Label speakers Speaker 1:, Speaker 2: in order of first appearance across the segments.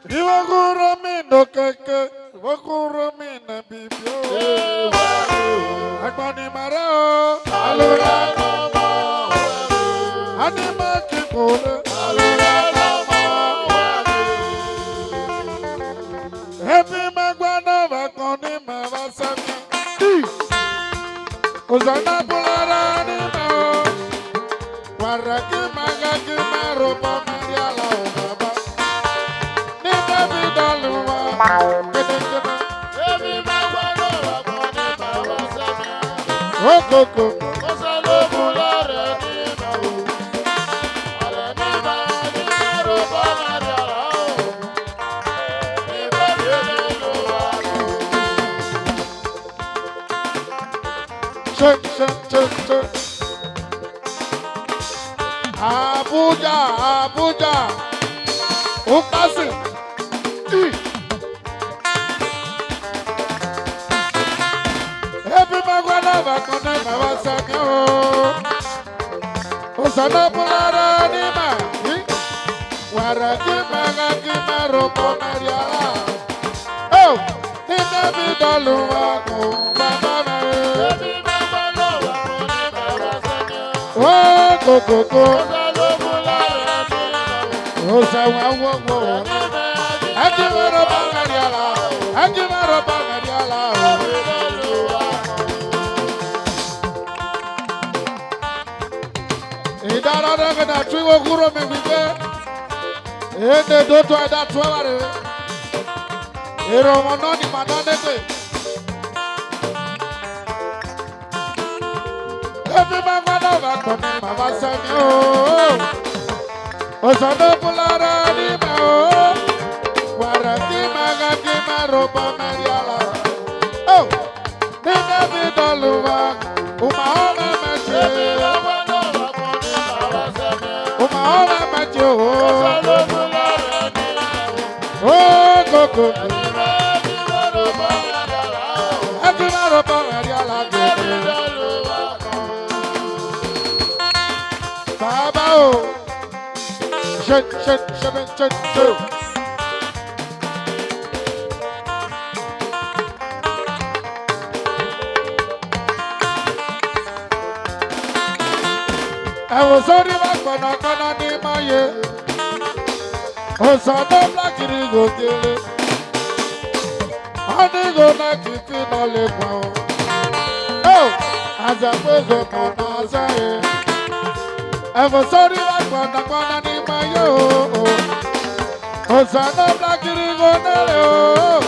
Speaker 1: Iwagurami no keke, Iwagurami na bibio. Agbani marao, alura kama. Anima kikore, alura kama. Happy magwana vakoni mavasami. Uzana pulara ni mao. Waraki magaki maropa mariala obaba. Nina vidaluma.
Speaker 2: Happy magwana vakoni mavasami.
Speaker 1: Okoko.
Speaker 2: Osalo pulara ni mao. Alani magaki maropa mariala
Speaker 1: Check. Abuja, Abuja. Ukasi. Happy magwana vakone mavasami o. Osana pulara ni ma. Waraki magaki maropo mariala. Oh, nina vidaluma ko baba me. Oh, go. Osa wa. Ajimaro bangariala. Idara daga na tuwo kuro me bibe. Ende doto ada tuware. Ero mononi manane te. Ebi magwana vakoni mavasami o. Osano pulara ni ma o. Waraki magaki maropa mariala. Oh, nina vidaluma. Umahome meche. Umahome meche o. Oh, go. Aki maropa mariala. Baba o. Shut. I was sorry kana ni maye. Osado blakiri go kele. Ani go na kifi no le kwa o. Oh, azape go kona azaye. I was sorry kana ni maye o. Osado blakiri go nele o.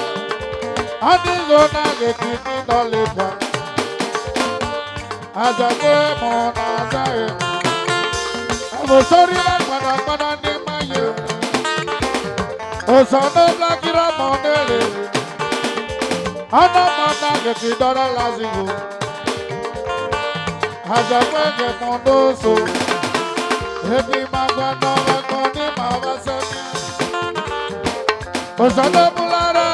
Speaker 1: Ani go na kifi no le kwa. Azape mo na azaye. I'm sorry, I'm in my year. Oh, son of Blackira Monelli. I'm not get it on a lazigo. As I went at Mondoso, Happy Magano, Magoni, Mavasani. Oh, son of Pulara,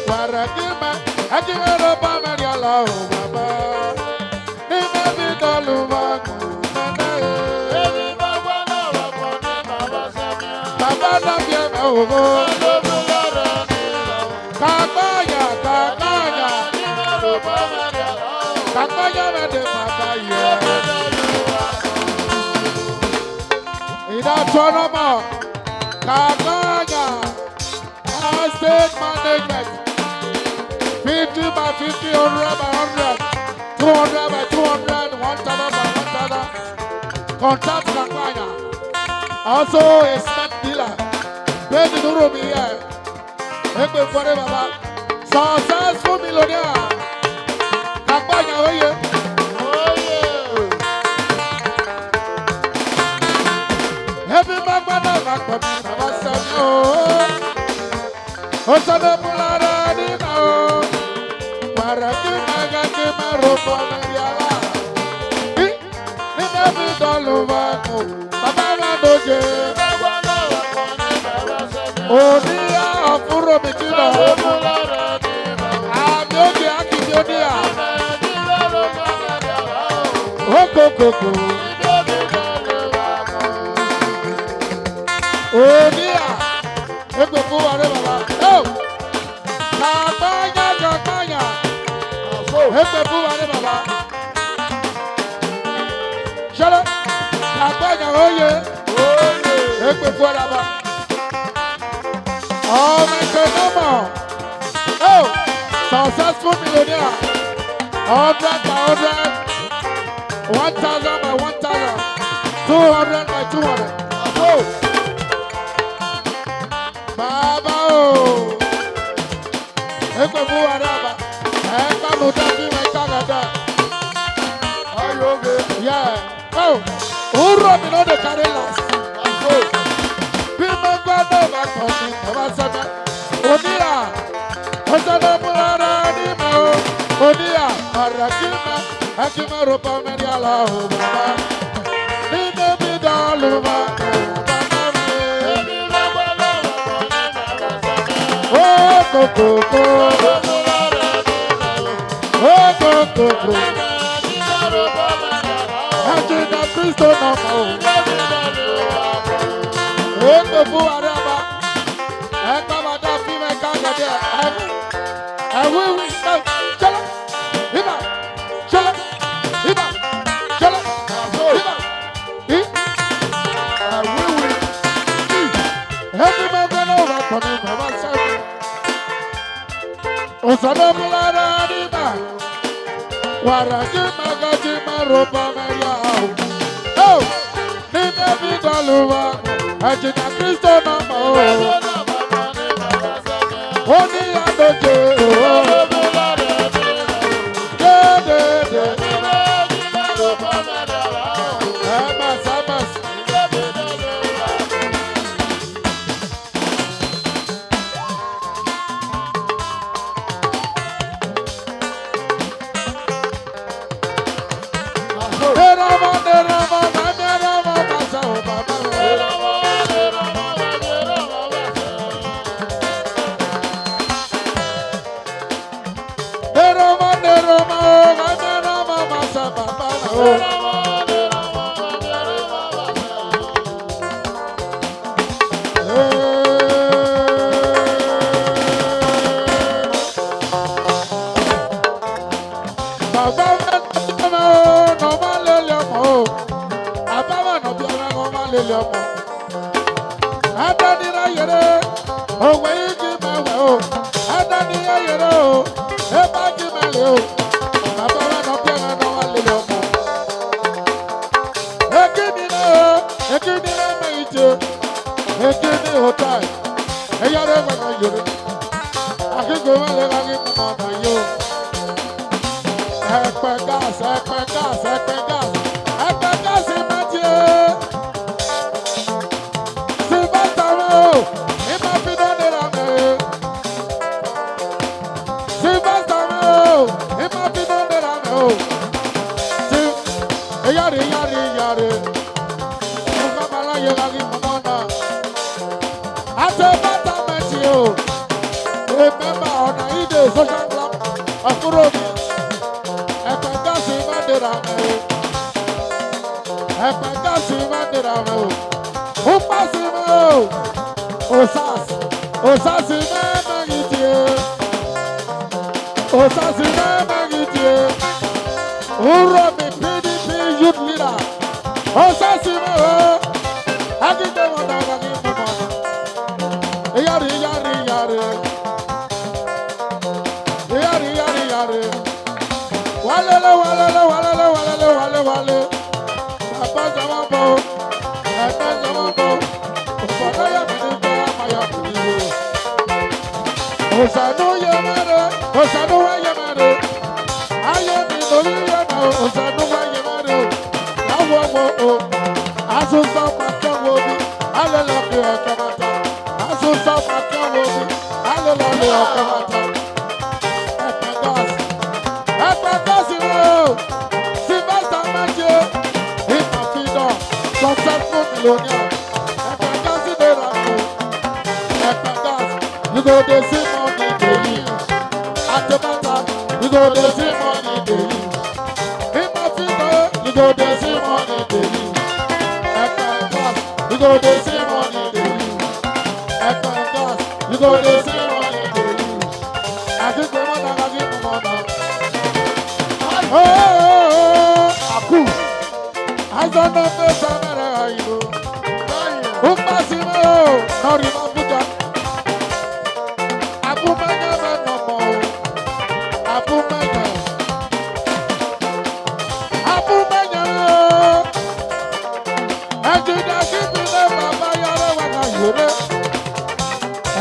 Speaker 1: Waragima, I give it up on Mariala, Baba. Nina Vidaluma. Kakaya na de Kakaya. Ida Tonoma. Kakaya. State management. 50 by 50, 100 by 100, 200 by 200, 1,000 by 1,000. Contact Kakaya. Also a smart dealer. Baby Nurubi here. Ebe Fore Baba. Successful millionaire. Kakaya oye. Happy Magwana Vakoni Mavasami o. Osano Pulara ni na o. Waraki magaki maropo mariala. Nina vidaluma ko. Baba na doje. Odia afuro mikina. Amiogi akibiodia. Okokoko. Odia. Oh, Mr. Nomo. Oh, successful millionaire. 100 by 100. 1,000 by 1,000. 200 by 200. Go. Baba oh. Eko bu araba. Eka mutaki mekagada.
Speaker 2: Ayoge.
Speaker 1: Yeah. Oh. Uro mi no de carry last. Go. People go no back for me. Baba sana. Odia. Osana mulara ni mo. Odia. Arakima. Akima ropa mediala ho baba. Ni ne bidaluba. Go, go, go. Oh, go, go, go. Ajina Kristo no mo. Oh, go, go, araba. Eka mada fi me kanga de. We, no. Chala. Hiba. Chala. Hiba. Chala. Hiba. We. Every man can over for me, Baba Sabi. Osana mulara dima, warajima gajima ropa meria. Oh, nime bidaluwa, ajina Kristo nama oh. Oni adoje oh. De. Amas.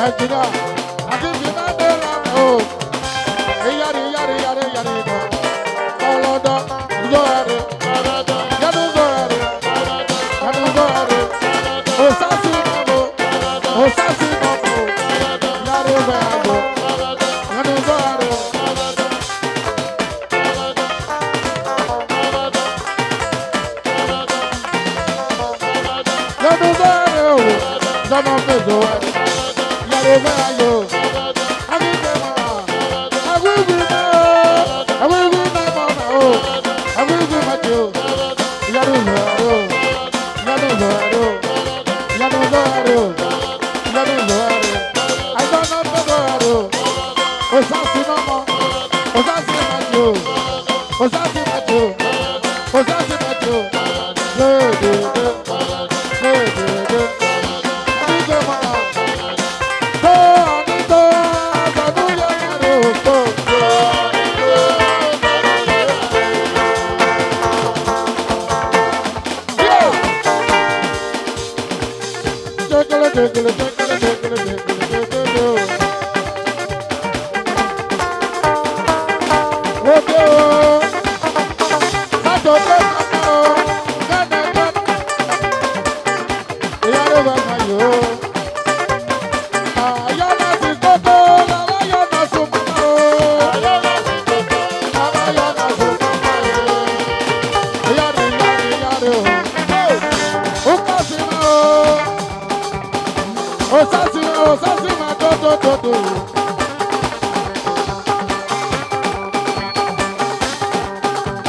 Speaker 1: Ejina, akíndínà dé lánàá o. Iyari yari yari yari dọ. Ọlọ́dọ̀ zọ̀rọ̀. Yẹ́nu zọ̀rọ̀. Yẹ́nu zọ̀rọ̀. Osasi mọ̀mọ́. Osasi mọ̀mọ́. Yari bẹ̀rẹ̀. Yẹ́nu zọ̀rọ̀. Yẹ́nu zọ̀rọ̀ o. Zọmọ fèsò wẹ̀. Yari bẹ̀rẹ̀ yo. Akíndé mọ̀. Agúgú náà. Agúgú náà mọ̀ o. Agúgú mọ̀tò. Yẹ́nu zọ̀rọ̀. Yẹ́nu zọ̀rọ̀. Yẹ́nu zọ̀rọ̀. Yẹ́nu zọ̀rọ̀. Àjọ̀nà tó zọ̀rọ̀. Osasi mọ̀mọ́. Osasi mọ̀tò. Osasi mọ̀tò. Osasi mọ̀tò. Lóòdòdó. Lóòdòdó. Akíndé mọ̀. Tó àdúgbò àgbàdo yẹ̀rọ tó. Osasi ma do do do do.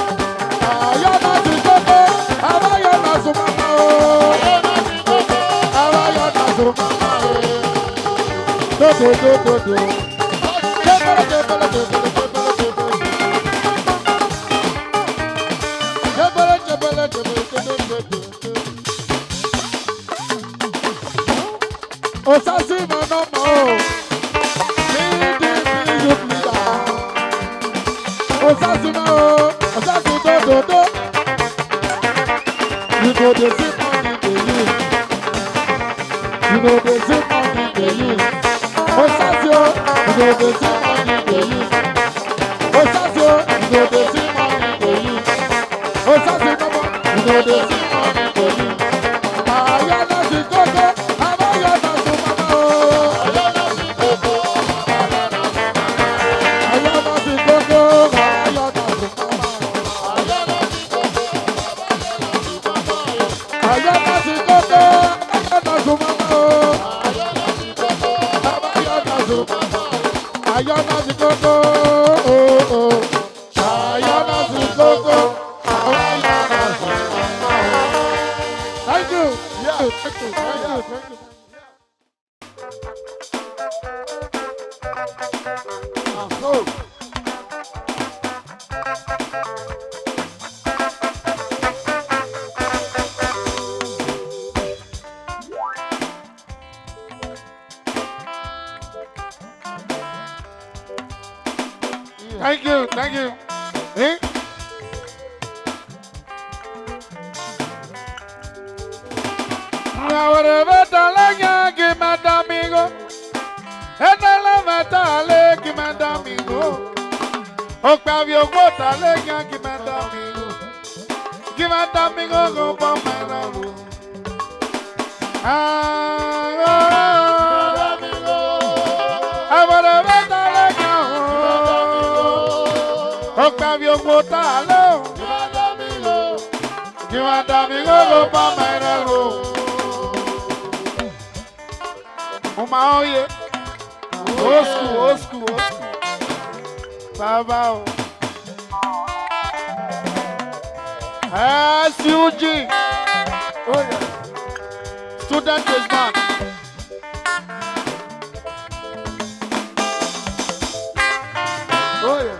Speaker 1: Ayana ti koko, abayana sumama o. Abayana sumama o. Do do do do do. Jebele jebele jebele jebele jebele. Jebele jebele jebele jebele. Osasi ma no mo. Osasi ma o. Osasi do do do. You go dey see money dey use. You go dey see money dey use. Osasi o. You go dey see money dey use. Osasi o. You go dey see money dey use. Osasi no mo. You go dey see money dey use. Ayana ti koko. Abayana sumama o. Ayana ti koko. Ayana ti koko. Ayana sumama o. Ayana ti koko. Ayana sumama o. Abayana sumama o. Ayana ti koko. Oh oh. Ayana ti koko. Ayana sumama o. Thank you. Yeah. Thank you. Thank you. Thank you. Thank you, thank you. Eh? Ahora vete a leña que mata amigo. Esta la mata que mata amigo. Octavio bota leña que mata amigo. Que mata amigo con pomelo. Ahora vete a leña. Octavio bota que mata amigo con pomelo. Uma oye. Osco, osco, osco. Babau. SUG. Olha. Student is back. Olha.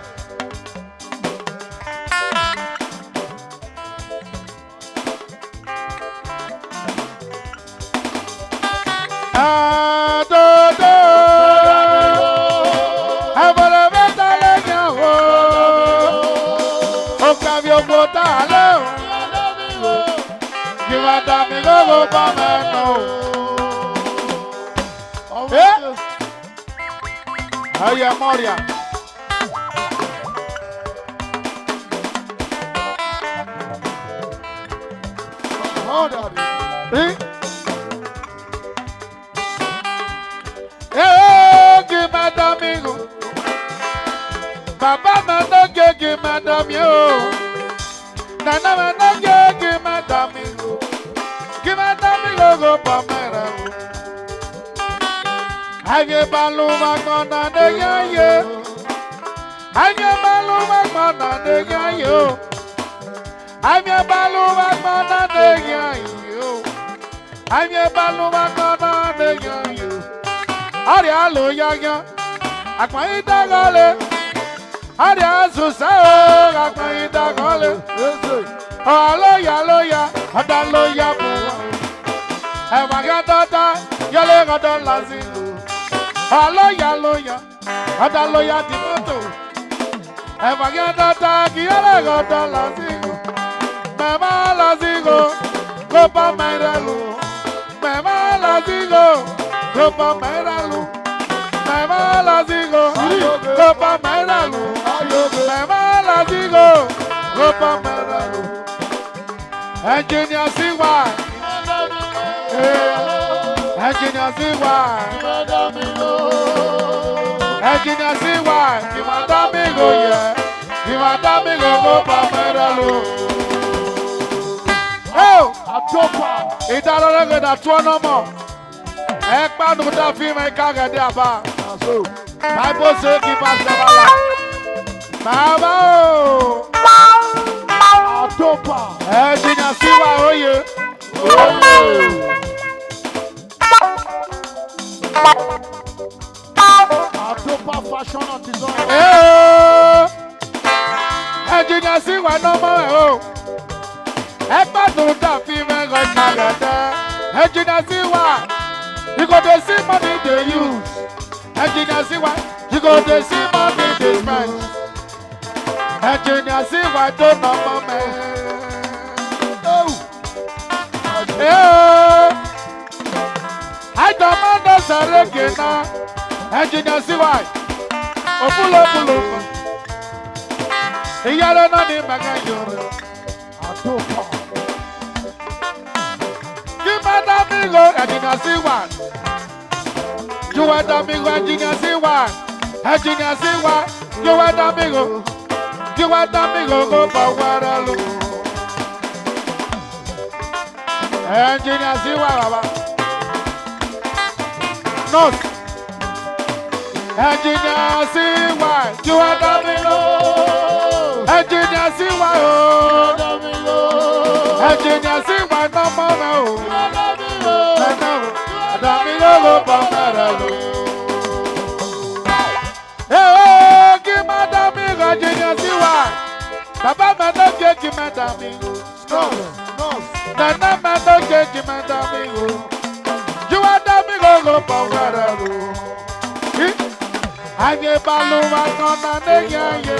Speaker 1: Aí é Moria. Que mata amigo. Papa manda que mata meu. Nana manda que mata amigo. Que mata amigo go pamera. Age balu magona de yaye. Age balu magona de yayo. Age balu magona de yayo. Age balu magona de yayo. Ari alo yaya. Akmaita gale. Ari azusa akmaita gale. Aloya aloya. Adaloya buwa. Ewagadota. Yale gadola zingu. Aloya aloya. Adaloya dimoto. Ewagadota. Yale gadola zingu. Mema la zingu. Kopa mairalu. Mema la zingu. Kopa mairalu. Mema la zingu. Kopa mairalu. Mema la zingu. Kopa mairalu. Engineer Siwa. Engineer Siwa. Engineer Siwa. Kimadamigo ye. Kimadamigo Kopa mairalu. Oh! Atopa. Idalore da tuonomo. Ekpa no da fi me kaga de aba. Bible say keep us bala. Baba o. Atopa. Engineer Siwa oye. Atopa fashion and design. Engineer Siwa no more o. Ekpa no da fi me kaga de. Engineer Siwa. You go to see money they use. Engineer Siwa. You go to see money they spend. Engineer Siwa don't know man. Oh. I don't mind the Sarekena. Engineer Siwa. Opulo. Iyalo no ni magayo. Atopa. Amigo, Engineer Siwa. You want amigo, Engineer Siwa. Engineer Siwa. You want amigo. You want amigo, go Pawaralu. Engineer Siwa, Baba. No. Engineer Siwa. You want amigo. Engineer Siwa. Engineer Siwa, no more. Adamigo Pamaralu. Give Madamigo Engineer Siwa. Papa Mado give Madamigo. No. Nana Mado give Madamigo. You Adamigo Pamaralu. I'm a baluma gonna de yayo.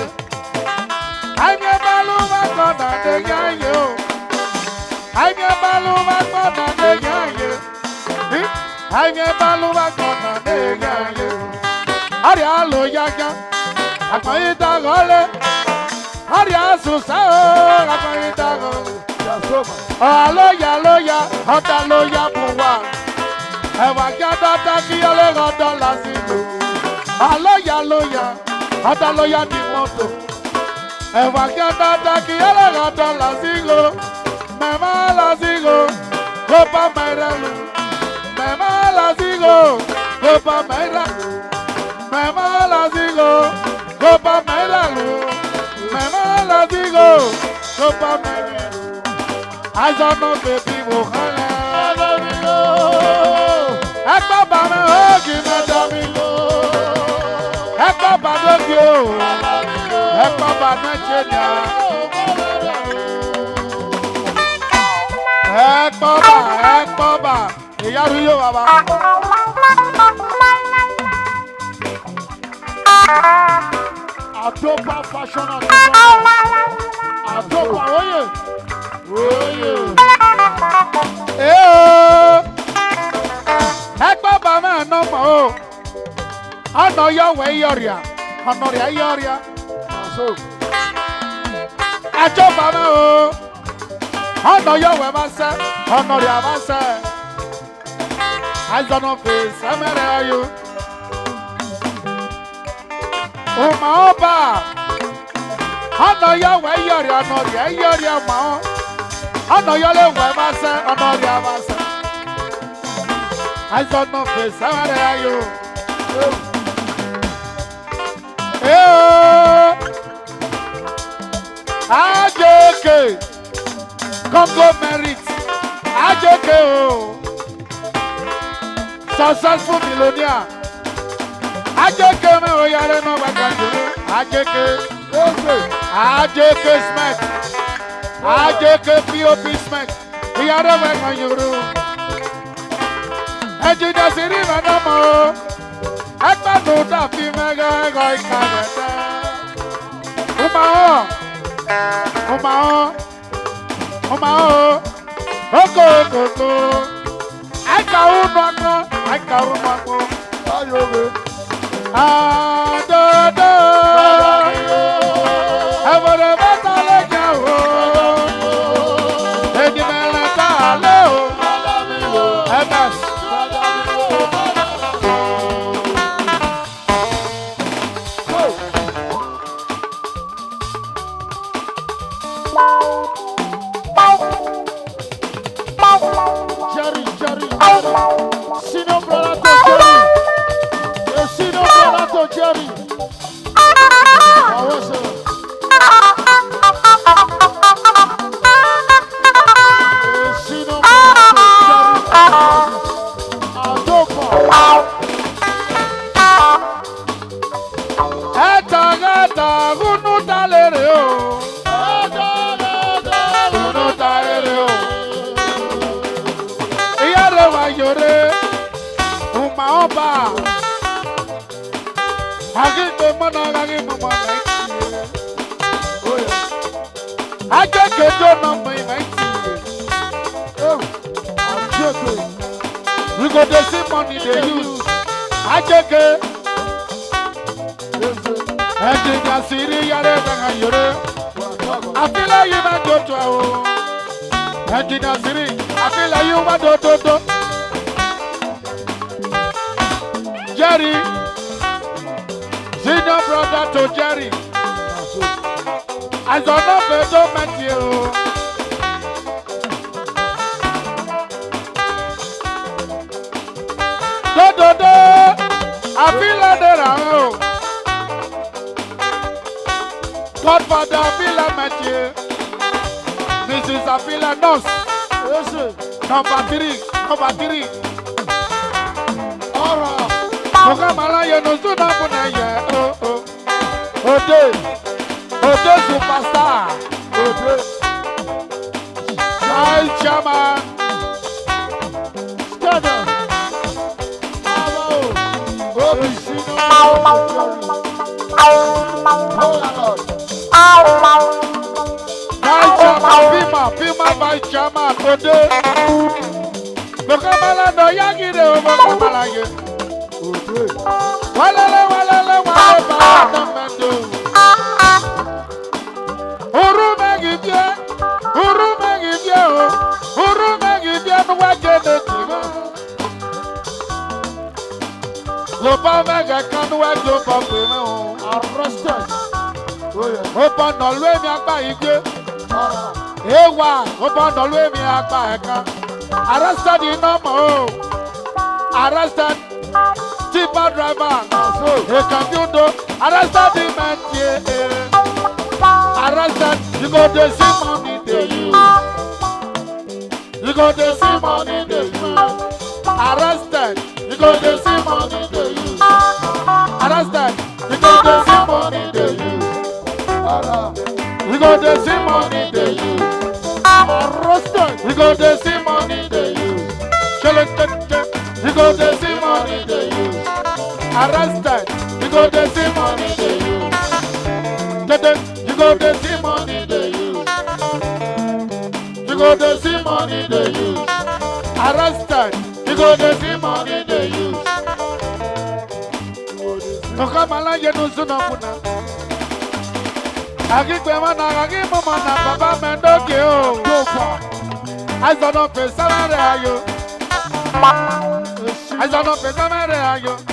Speaker 1: I'm a baluma gonna de yayo. I'm a baluma gonna de yayo. I'm a baluma gonna de yayo. Ari alo yaga. Akmaita gole. Ari asusa. Akmaita gole. Aloya. Otaloya buwa. Ewa gada taki ole godo lasigo. Aloya. Otaloya di moto. Ewa gada taki ole godo lasigo. Mema lasigo. Kopa mairalu. Mema lasigo. Kopa mairalu. Mema lasigo. Kopa mairalu. Mema lasigo. Kopa mairalu. I don't know baby mohale. Ekpa ba me hogi me damilo. Ekpa ba dogio. Ekpa ba me chenya. Ekpa ba. Iyaru yo baba. Atopa fashion and design. Atopa oye. Ekpa ba me no more. I know your way, Yoria. I know your Yoria. So, I jump on oh. I know your way, myself. I know your myself. I don't know face. I'm at you. Oh, my opa. I know your way, Yoria. I know your Yoria, my own. I know your way, myself. I know your myself. I don't know face. I'm at you. AJK conglomerate AJK successful millionaire AJK me o yare no bakanjuru AJK smack AJK POP smack yare bakanjuru engineer siri madamo ekpa no da fi mega go ikabete Umao, Oko, I can't know.
Speaker 2: Jerry.
Speaker 1: I just don't know my we got the same money they use. I just get and the city yare I feel like you might go to our and the city. I feel like you might go to Jerry, senior brother to Jerry. I don't know if don't met you. I feel like that. Godfather, I feel like Matthew. This is I feel like nurse. Number three. Alright. Malaya no so na oh. Ode superstar. Hi Chama. Stadium. Pima by Chama Ode. Bokamala no yagi de bokamala ye. Walala mendo. Urume gibye no wajene tiba. Lopa mega kanu wajo pape me arrested. Opa no lwe mi agba igbe. Ewa opa no lwe mi agba eka. Arrested in no mo. Arrested tipper driver. A computer. Arrested the man. Arrested. You go to see money they use. You go to see money they use. Arrested. You go to see money they use. Arrested. You go to see money they use. You go to see money they use. Arrested. You go to see money they use. You go to see money they use. Arrested. You go to see money they use. You go to see money they use. You go to see money they use. Arrested. You go to see money they use. Mukamala Yenusuna Puna. Agigwemana, Agimana, Baba Mendokio. I don't know if it's Samaria. I don't know if it's Samaria.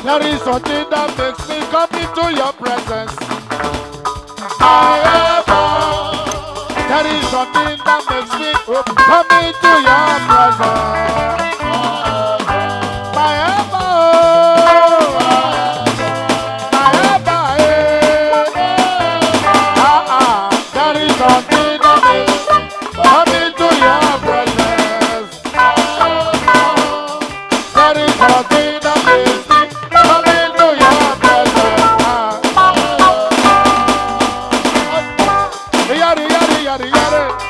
Speaker 2: There is something that makes me come into your presence. There is something that makes me come into your presence. There is something that makes me come into your presence. There is something that makes me come into your presence.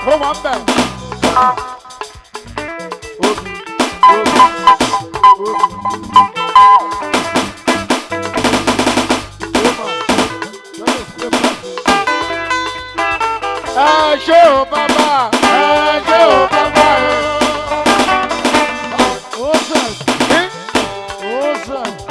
Speaker 2: Come on back. Show Baba, show Baba. Awesome. Awesome.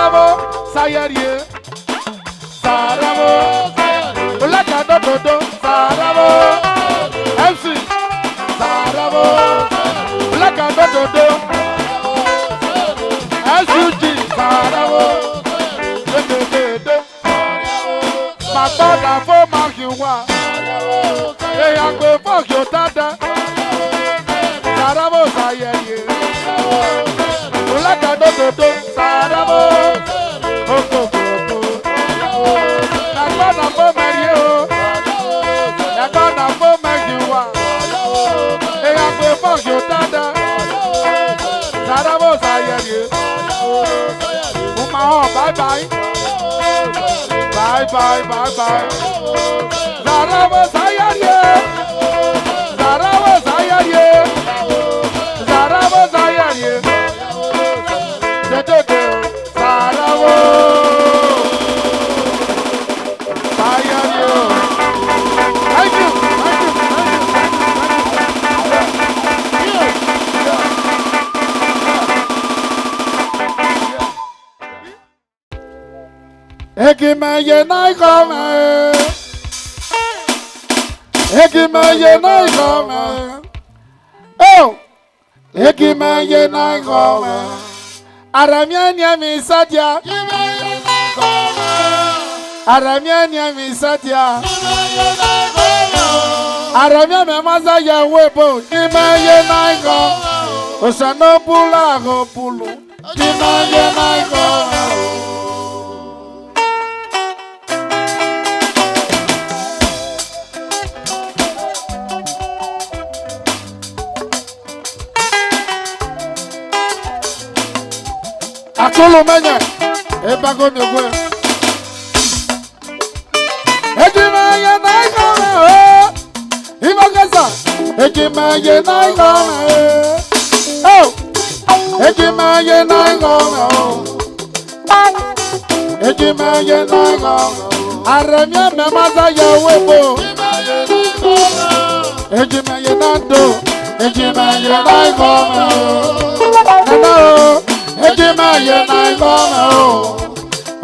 Speaker 2: Sarabo, Sayarie. Sarabo, Ulakadodo, Sarabo, MC. Sarabo, Ulakadodo, SUG, Sarabo, my father for Makiwa, they are going for your dada. Sarabo, Sayarie. Ulakadodo, Sarabo, Oko. Nagana for Mario, Nagana for Makiwa, they are going for your dada. Sarabo, Sayarie. Bye bye. Bye bye, bye bye. Sarabo, Sayarie. Sarabo, Sayarie. Sarabo, Sayarie. Sarabo. Sayarie. Thank you. Ekimeye naikome, ekimeye naikome, oh, ekimeye naikome, aramiania misatia, aramiania misatia, aramia memaza ya webo, ekimeye naikome, osanopula gopulu, ekimeye naikome. Atolo menye, ebago nyogwe. Ekimeye naikome, ibagasa. Ekimeye naikome, oh. Ekimeye naikome, ekimeye naikome. Aremia memaza ya webo. Ekimeye nando, ekimeye naikome, no. Ekimeye naikome,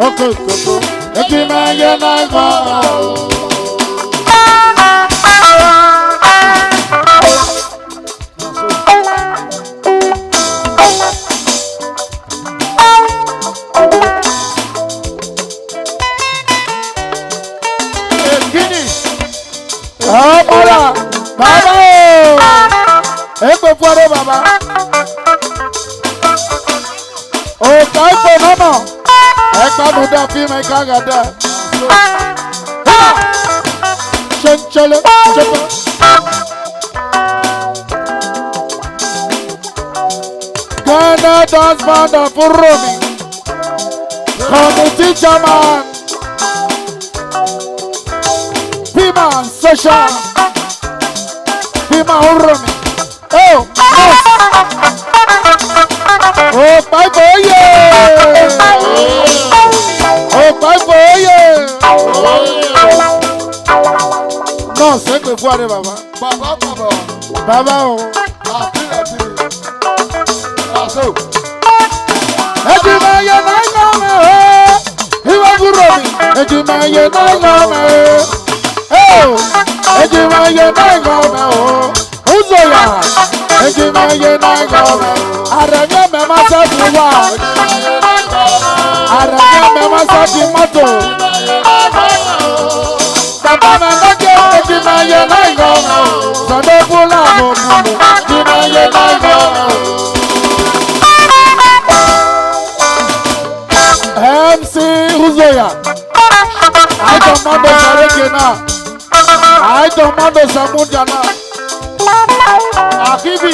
Speaker 2: okay, ekimeye naikome. Baba, eko fuere baba. O kaipo mama, eka nuda fime kagada. Chenchele, chepa. Ghana dance band for Romy. Committee chairman. Pima session. Pima Romy. Oh, yes. Oh, bye boy, yeah. Oh, bye boy, yeah. No, c'est que vous allez, baba. Baba, oh. Ekimeye naikome, iwa gurobi. Ekimeye naikome, oh. Ekimeye naikome, oh. Uzoya. Ekimeye naikome, aremye mema sabuwa. Aremye mema sabi moto. Baba menake, ekimeye naikome, sade pula gopulu. Ekimeye naikome. MC Uzoya, I don't mando Sarekena, I don't mando Samudjana, Akibi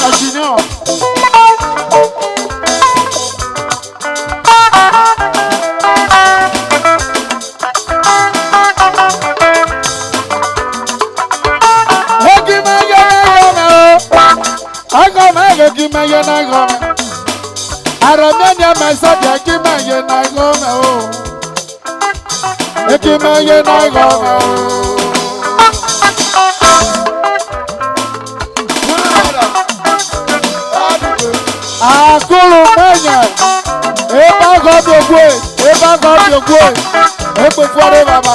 Speaker 2: Ajinio. Ekimeye naikome, aramianya mesadi ekimeye naikome, oh. Ekimeye naikome, oh.
Speaker 1: Akulu menya. Eba God ogwe. Eba God ogwe. Ekpe fuare baba.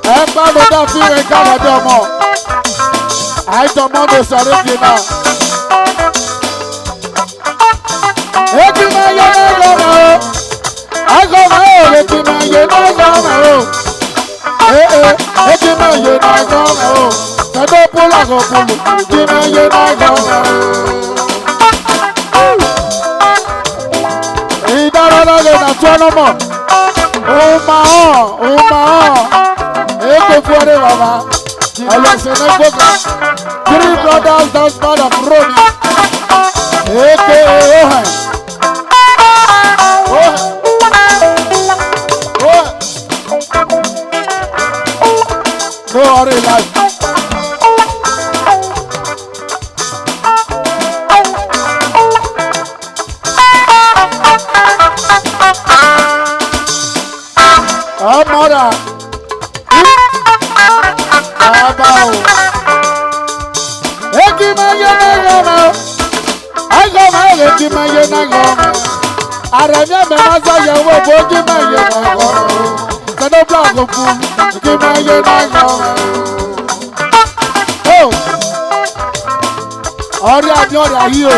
Speaker 1: Ekpa no da fi re ka wa domo. Ai domo do sare fi na. Eki ma ye na go na o. Ai go ma o eki ma ye na go na o. Eki ma ye na go na o. Sado pula go pulu. Eki ma ye na go na o. Idara le na tuano mo. Uma o. Eko fuare baba. Alasene goga. 3 brothers dance band of Roni. Eke Ohan. No worry, life. Amora. Abao. Ekimaye na goma. Agoma ekimaye na goma. Aramya me maza yawo boji maye na goma. Kado blago fu. Ekimaye na goma. Oh. Ori abi ori ayi o.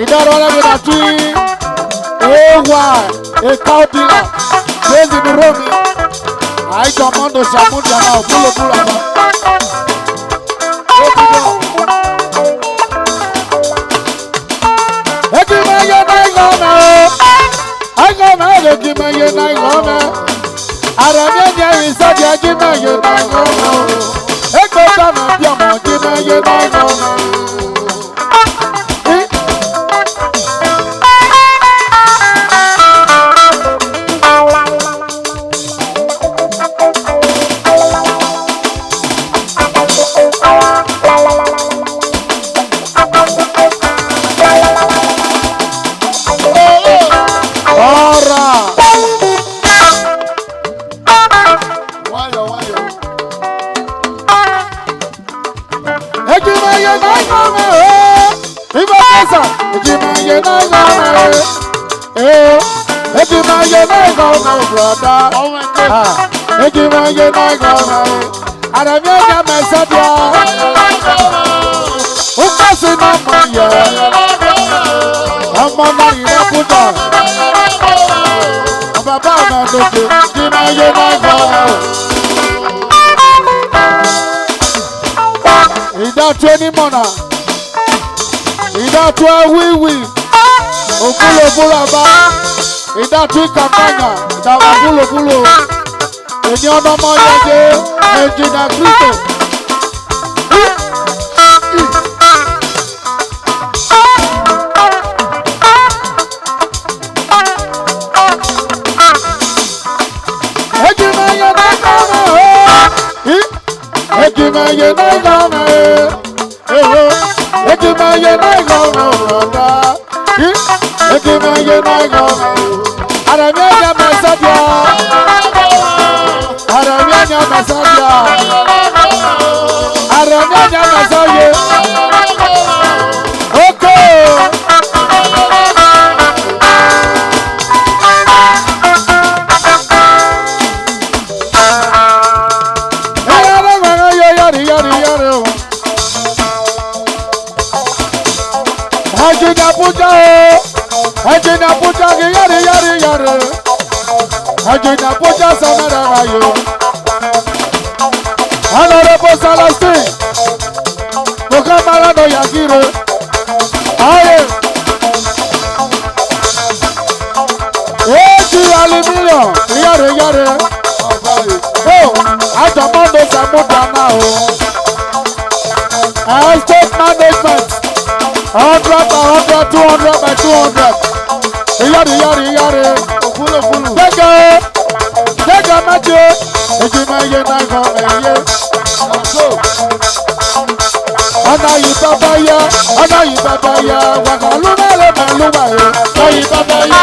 Speaker 1: Idaro le na tui. Ewa, e kaupila. Bezi ni Romi. Ai tomando samundi ana pulo ba. Ekimaye na goma. Agoma ekimaye na goma. Aramya nya isaje ekimaye na goma. Ekota na biamo ekimaye na goma. Brother, oh my God! Ekimaye na goma, aramya nya mesadia. Ukasi na maya, amona ina puta. Baba na doje, ekimaye na goma. Ida 20 mona, ida 12 wiwi, okulo bulaba. Ida tu kampanya, ida bulo. Eni ono mo yeje, ejina Kristo. Ekimaye na goma, ekimaye na goma, ekimaye na goma, ekimaye na goma. Aramya nya mesadia. Aramya nya mesadia. Aramya nya mesadia. Okay. Ajina puja yari. Ajina puja samara ayo. Honorable Celestine. Mukamara no Yagiro. Aye. Eji aluminium. Yare. Oh, Ajamondo Samuda now. State management. 100 by 100, 200 by 200. Yari. Full. Jaga macho. Ejimaye na goma ye. Ana yi baba ya. Wakalu mele meluwa ye. Ana yi baba ya.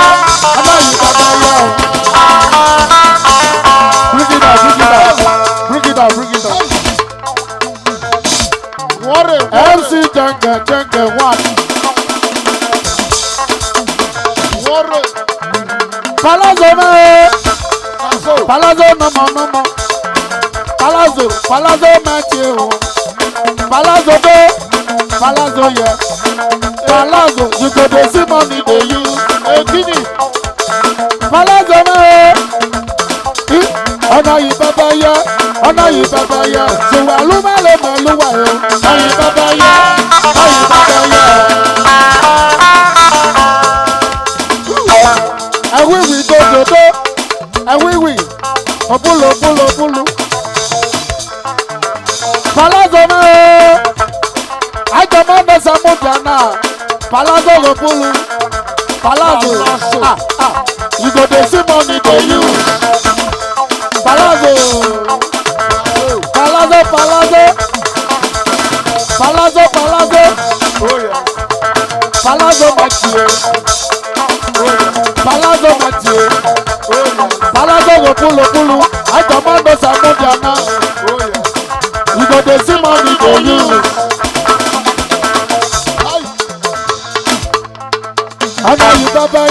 Speaker 1: Bring it down. What a MC Jenge 1.
Speaker 2: Palazzo me, palazzo no mo, palazzo Matthew, palazzo do, palazzo yeah, palazzo you go to see money to you, kini, palazzo me, ọ̀nà yìí bàbá yẹ, ṣùgbọ́n alúmọ̀lẹ́ mẹ́lúwà yẹ, ọ̀nà yìí bàbá yẹ. Awiwi dododo, awiwi, obulu. Palazzo me, ajamo na samudana. Palazzo obulu, palazzo. You go dey see money to you. Palazzo. Oh yeah. Palazzo Mathieu. Palazzo Mathieu, Palazzo Pulu, I command us a Modiana. You got the same money for you. Ana you baba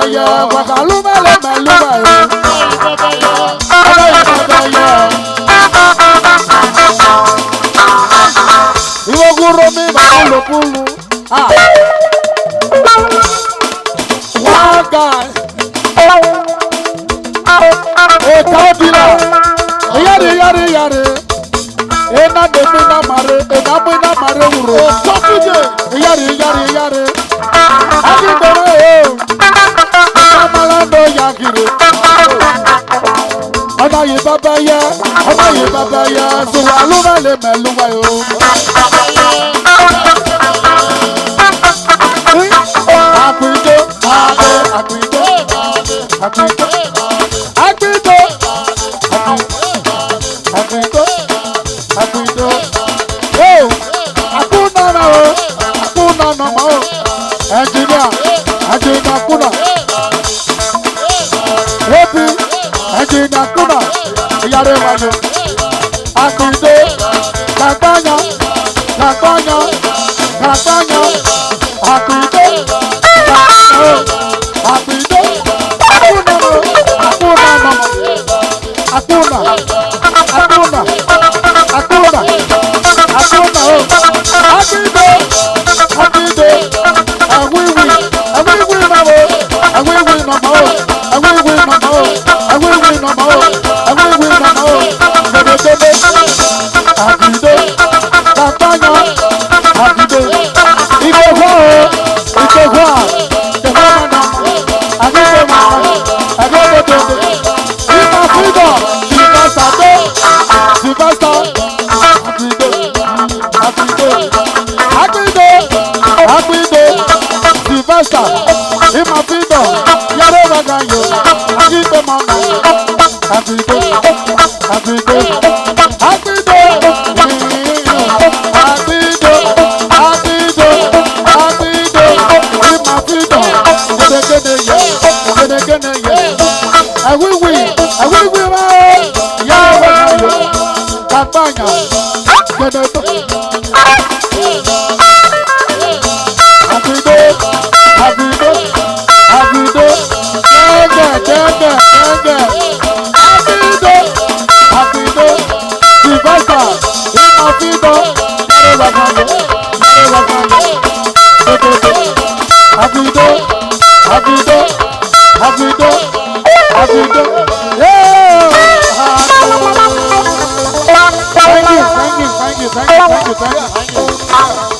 Speaker 2: ya, Wakaluma le maluma. Ana you baba ya. You go romi Pulu. One guy. Kabila. Yare. Ena demina mare, uro. Sokuje. Yare. Adi bere. Amalando yakire. Ona ye baba ya. Suwaluba le meluba yo. Aguido. Oh, akuna no mo. Engineer, kuna. Happy, engineer kuna. Yare wajo. Aguido. Kampanya. Aguido. Thank you.